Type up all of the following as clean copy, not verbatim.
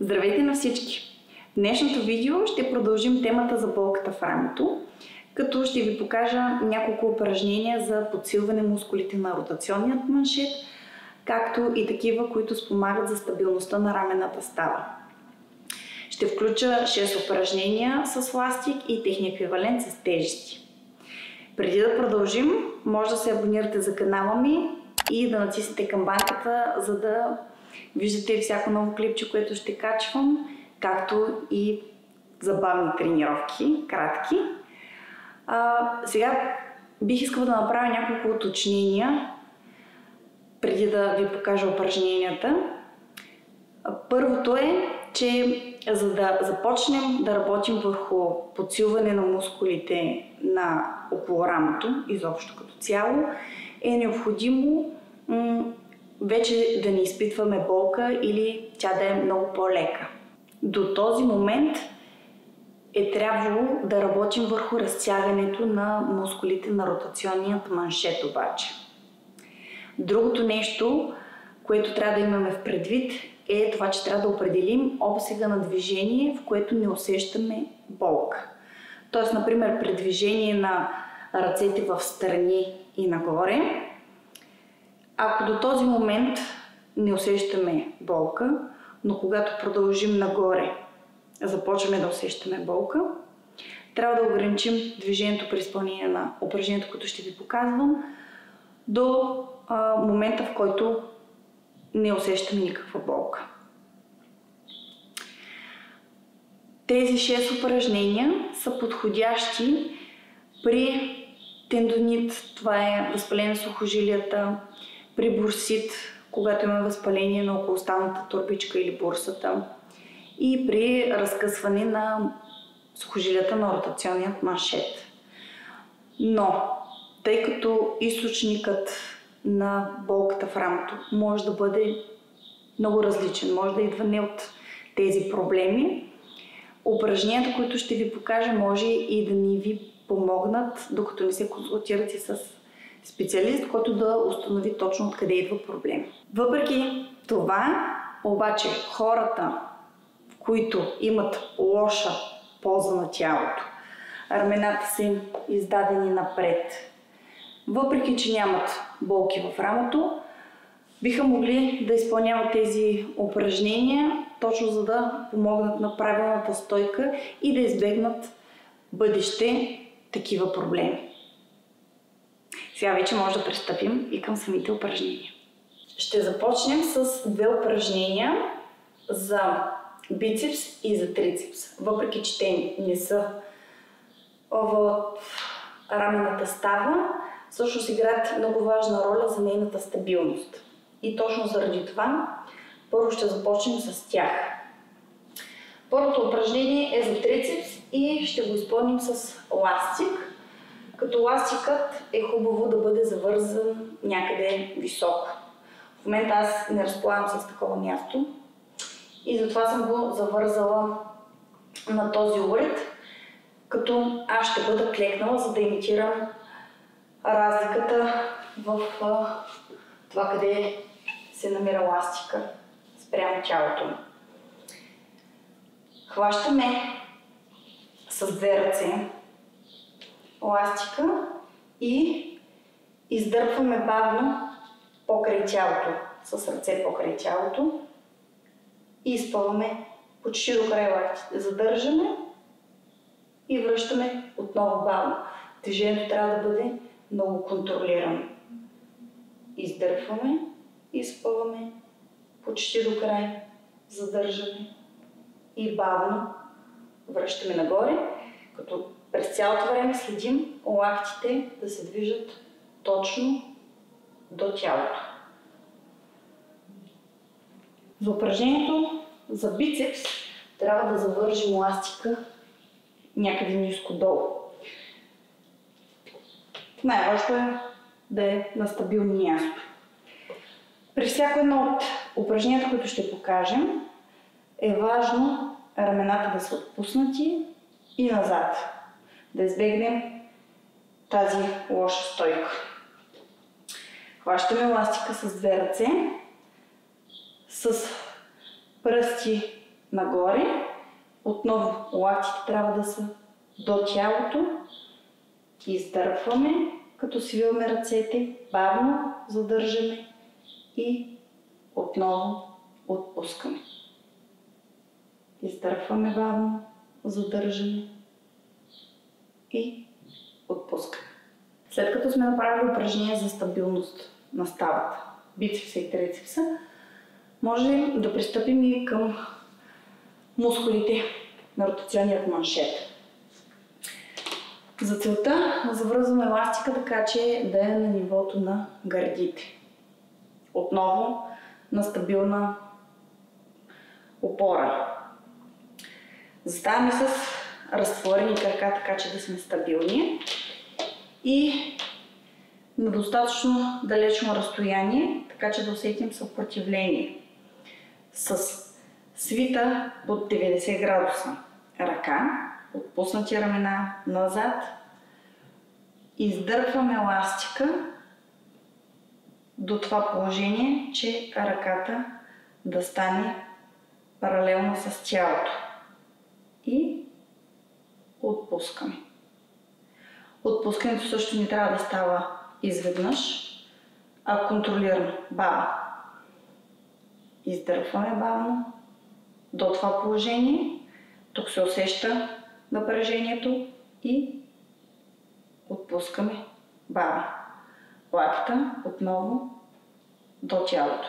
Здравейте на всички! В днешното видео ще продължим темата за болката в рамото, като ще ви покажа няколко упражнения за подсилване мускулите на ротационният маншет, както и такива, които спомагат за стабилността на рамената става. Ще включа 6 упражнения с ластик и техния еквивалент с тежести. Преди да продължим, може да се абонирате за канала ми и да натиснете камбанката, за да виждате всяко ново клипче, което ще качвам, както и забавни тренировки, кратки. Сега бих искала да направя няколко уточнения, преди да ви покажа упражненията. Първото е, че за да започнем да работим върху подсилване на мускулите на около рамото, изобщо като цяло, е необходимо вече да не изпитваме болка или тя да е много по-лека. До този момент е трябвало да работим върху разтягането на мускулите на ротационният маншет обаче. Другото нещо, което трябва да имаме в предвид, е това, че трябва да определим обсега на движение, в което не усещаме болка. Тоест, например, при движение на ръцете в страни и нагоре, ако до този момент не усещаме болка, но когато продължим нагоре, започваме да усещаме болка, трябва да ограничим движението при изпълнение на упражнението, което ще ви показвам, до момента, в който не усещаме никаква болка. Тези 6 упражнения са подходящи при тендонит, това е възпаление на сухожилията, при бурсит, когато имаме възпаление на околостанната турбичка или бурсата, и при разкъсване на сухожилията на ротационният маншет. Но, тъй като източникът на болката в рамото може да бъде много различен, може да идва не от тези проблеми, упражненията, които ще ви покажа, може и да ни ви помогнат, докато не се консултирате с специалист, който да установи точно откъде идва проблем. Въпреки това, обаче, хората, които имат лоша поза на тялото, рамената са им издадени напред, въпреки че нямат болки в рамото, биха могли да изпълняват тези упражнения, точно за да помогнат на правилната стойка и да избегнат бъдеще такива проблеми. Сега вече може да пристъпим и към самите упражнения. Ще започнем с 2 упражнения за бицепс и за трицепс. Въпреки че те не са в рамената става, всъщност играят много важна роля за нейната стабилност. И точно заради това първо ще започнем с тях. Първото упражнение е за трицепс и ще го изпълним с ластик, като ластикът е хубаво да бъде завързан някъде високо. В момента аз не разполагам с такова място и затова съм го завързала на този уред, като аз ще бъда клекнала, за да имитирам разликата в това къде се намира ластика спрямо тялото ми. Хващаме с 2 ръце ластика и издърпваме бавно покрай тялото, с ръце покрай тялото и изпълваме почти до край лактите. Задържаме и връщаме отново бавно. Движението трябва да бъде много контролирано. Издърпваме, изпълваме почти до край, задържаме и бавно връщаме нагоре, като през цялото време следим лактите да се движат точно до тялото. За упражнението за бицепс трябва да завържим ластика някъде ниско долу. Най-важното е да е на стабилно място. При всяко едно от упражненията, които ще покажем, е важно рамената да са отпуснати и назад. Да избегнем тази лоша стойка. Хващаме ластика с 2 ръце, с пръсти нагоре. Отново лактите трябва да са до тялото. Издърпваме, като свиваме ръцете, бавно задържаме и отново отпускаме. Издърпваме бавно, задържаме и отпускаме. След като сме направили упражнение за стабилност на ставата, бицепса и трицепса, може да пристъпим и към мускулите на ротационният маншет. За целта завързваме еластика така, че да е на нивото на гърдите. Отново на стабилна опора. Заставаме с разтворени крака, така че да сме стабилни и на достатъчно далечно разстояние, така че да усетим съпротивление. С свита под 90 градуса ръка, отпуснати рамена назад, издърпваме еластика до това положение, че ръката да стане паралелно с тялото и отпускаме. Отпускането също не трябва да става изведнъж, а контролирано, бавно. Издърпваме бавно до това положение. Тук се усеща напрежението и отпускаме бавно. Лакта отново до тялото.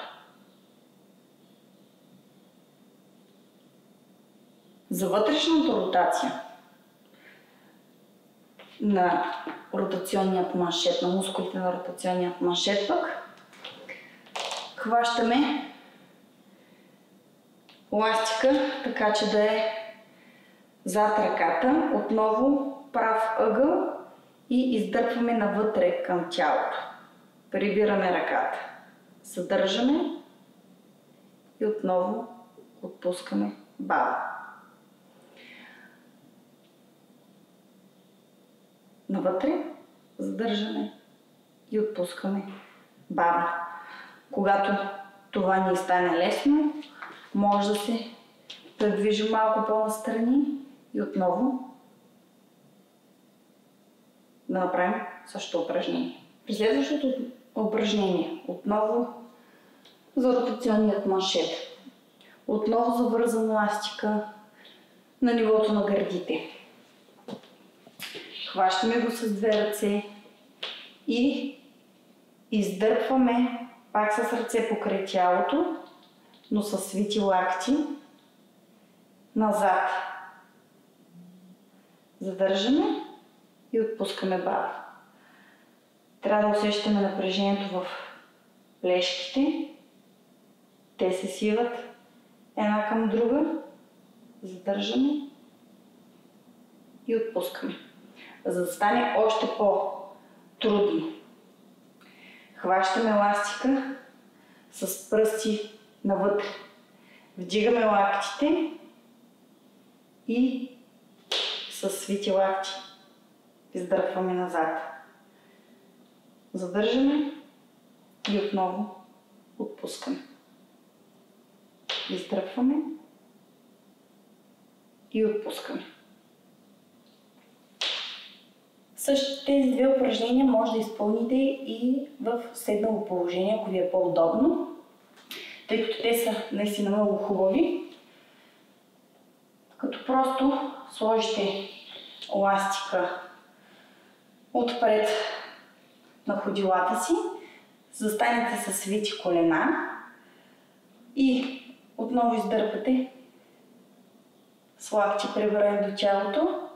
За вътрешната ротация на ротационният маншет, на мускулите на ротационният маншет пък, хващаме ластика, така че да е зад ръката, отново прав ъгъл и издърпваме навътре към тялото. Прибираме ръката, съдържаме и отново отпускаме бавно. Навътре, задържаме и отпускаме бавно. Когато това ни стане лесно, може да се предвижим малко по-настрани и отново да направим същото упражнение. При следващото упражнение, отново за ротационният маншет, отново завързвам еластика на нивото на гърдите. Хващаме го с две ръце и издърпваме пак с ръце покрай тялото, но с свити лакти назад. Задържаме и отпускаме бавно. Трябва да усещаме напрежението в плешките. Те се свиват една към друга. Задържаме и отпускаме. За да стане още по-трудно, хващаме еластика с пръсти навътре. Вдигаме лактите и с свити лакти издърпваме назад. Задържаме и отново отпускаме. Издърпваме и отпускаме. Същите тези две упражнения може да изпълните и в седнало положение, ако ви е по-удобно, тъй като те са наистина много хубави. Като просто сложите еластика отпред на ходилата си, застанете с свити колена и отново издърпате с лакти прибрани до тялото,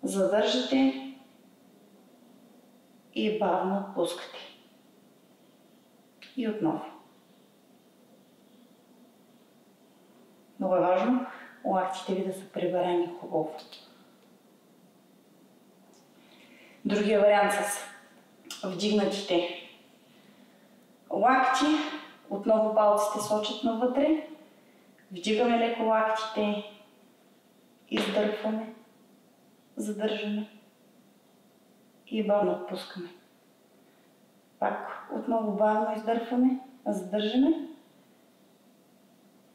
задържате и бавно отпускате. И отново. Много е важно лактите ви да са прибрани хубаво. Другия вариант с вдигнатите лакти. Отново палците сочат навътре. Вдигаме леко лактите. Издърпваме. Задържаме. И бавно отпускаме. Пак отново бавно издърпваме. Задържаме.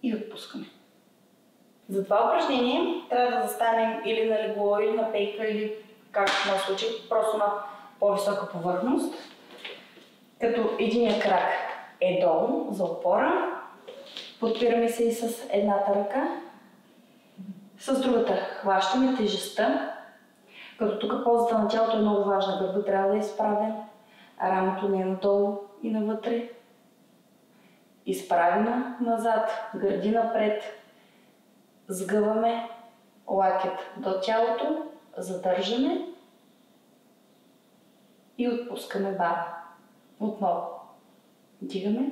И отпускаме. За това упражнение трябва да застанем или на легло, или на пейка, или както в моят случай, просто на по-висока повърхност. Като единия крак е долу за опора. Подпираме се и с едната ръка. С другата хващаме тежестта. Като тук позата на тялото е много важна. Гърбът трябва да е изправен, а рамото не е надолу и навътре. Изправена назад, гърди напред. Сгъваме лакет до тялото, задържаме и отпускаме бавно. Отново. Дигаме,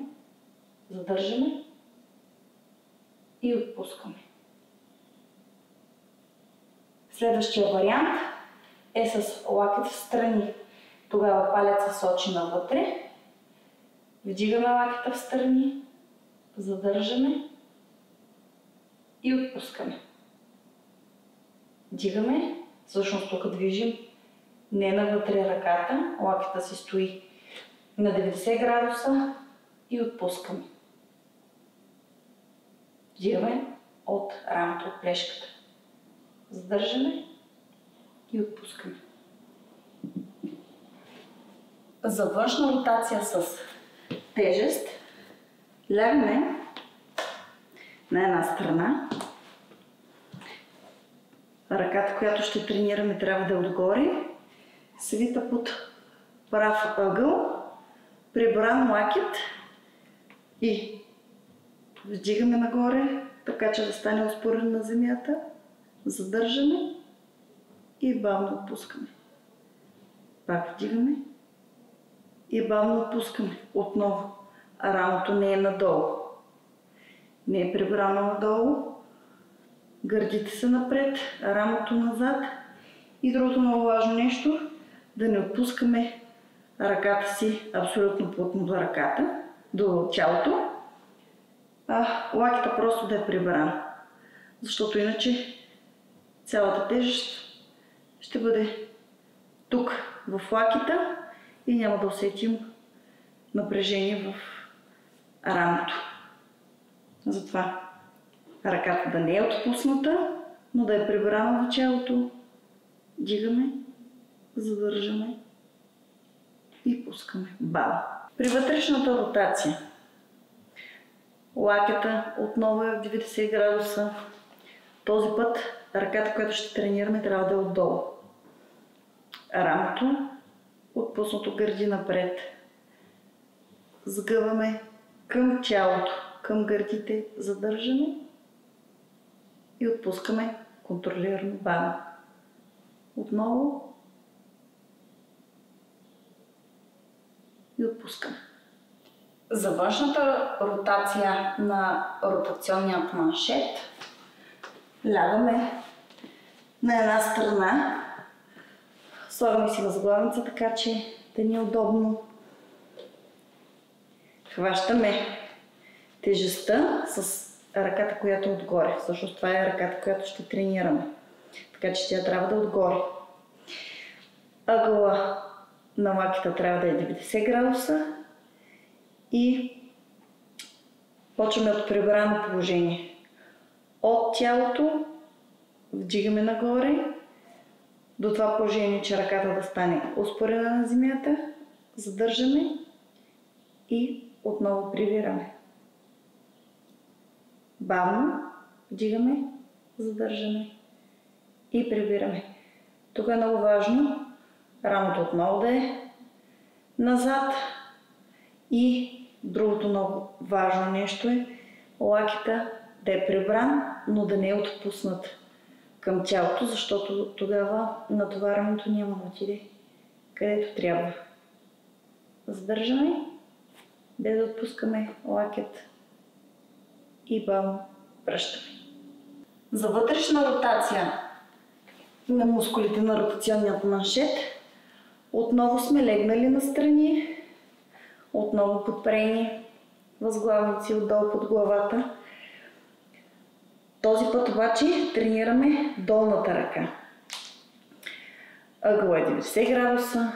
задържаме и отпускаме. Следващия вариант е с лакет в страни. Тогава палеца сочи навътре. Вдигаме лакета в страни, задържаме и отпускаме. Дигаме, всъщност тук движим не навътре ръката, лакета си стои на 90 градуса и отпускаме. Вдигаме от рамото, от плешката. Задържаме и отпускаме. За външна ротация с тежест лягаме на една страна. Ръката, която ще тренираме, трябва да е отгоре, свита под прав ъгъл, прибран лакет и вдигаме нагоре, така че да стане успорен на земята, задържаме и бавно отпускаме. Пак вдигаме и бавно отпускаме. Отново, рамото не е надолу, не е прибрано надолу, гърдите са напред, рамото назад. И другото много важно нещо, да не отпускаме ръката си абсолютно плътно до ръката, до тялото, а лакета просто да е прибран. Защото иначе цялата тежест ще бъде тук в лакета и няма да усетим напрежение в рамото. Затова ръката да не е отпусната, но да е прибрана до тялото. Дигаме, задържаме и пускаме. Бавно. При вътрешната ротация лакета отново е в 90 градуса. Този път ръката, която ще тренираме, трябва да е отдолу. Рамото отпуснато, гърди напред. Сгъваме към тялото, към гърдите, задържаме и отпускаме контролирано, бавно. Отново и отпускаме. За външната ротация на ротационният маншет лягаме на една страна, слагаме си възглавница, така че да ни е удобно. Хващаме тежестта с ръката, която е отгоре. Всъщност това е ръката, която ще тренираме. Така че тя трябва да е отгоре. Ъгъла на лакета трябва да е 90 градуса и почваме от прибрано положение. От тялото вдигаме нагоре до това положение, че ръката да стане успорена на земята, задържаме и отново прибираме. Бавно вдигаме, задържаме и прибираме. Тук е много важно рамото отново да е назад и другото много важно нещо е лакета да е прибран, но да не е отпуснат към тялото, защото тогава натоварването няма да отиде където трябва. Задържаме, без да отпускаме лакет и бавно връщаме. За вътрешна ротация на мускулите на ротационният маншет отново сме легнали настрани, отново подпрени възглавници отдолу под главата. Този път обаче тренираме долната ръка. Ъгъл е 90 градуса.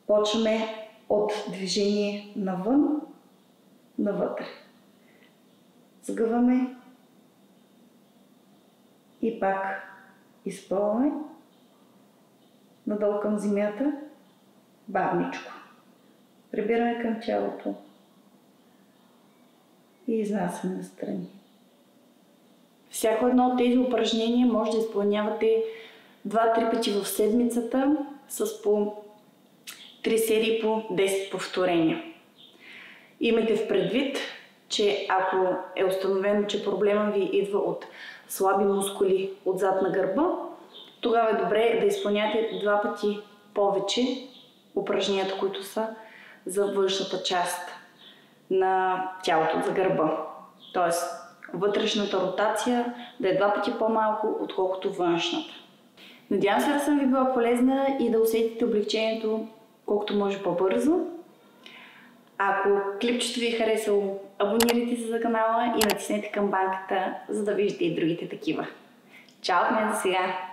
Почваме от движение навън, навътре. Сгъваме И пак изпълваме надолу към земята, бавничко. Прибираме към тялото и изнасяме настрани. Всяко едно от тези упражнения може да изпълнявате 2-3 пъти в седмицата с по 3 серии по 10 повторения. Имайте в предвид, че ако е установено, че проблема ви идва от слаби мускули отзад на гърба, тогава е добре да изпълняте 2 пъти повече упражненията, които са за външната част на тялото, за гърба. Тоест, вътрешната ротация да е 2 пъти по-малко, отколкото външната. Надявам се да съм ви била полезна и да усетите облегчението колкото може по-бързо. Ако клипчето ви е харесало, абонирайте се за канала и натиснете камбанката, за да виждате и другите такива. Чао от мен за сега!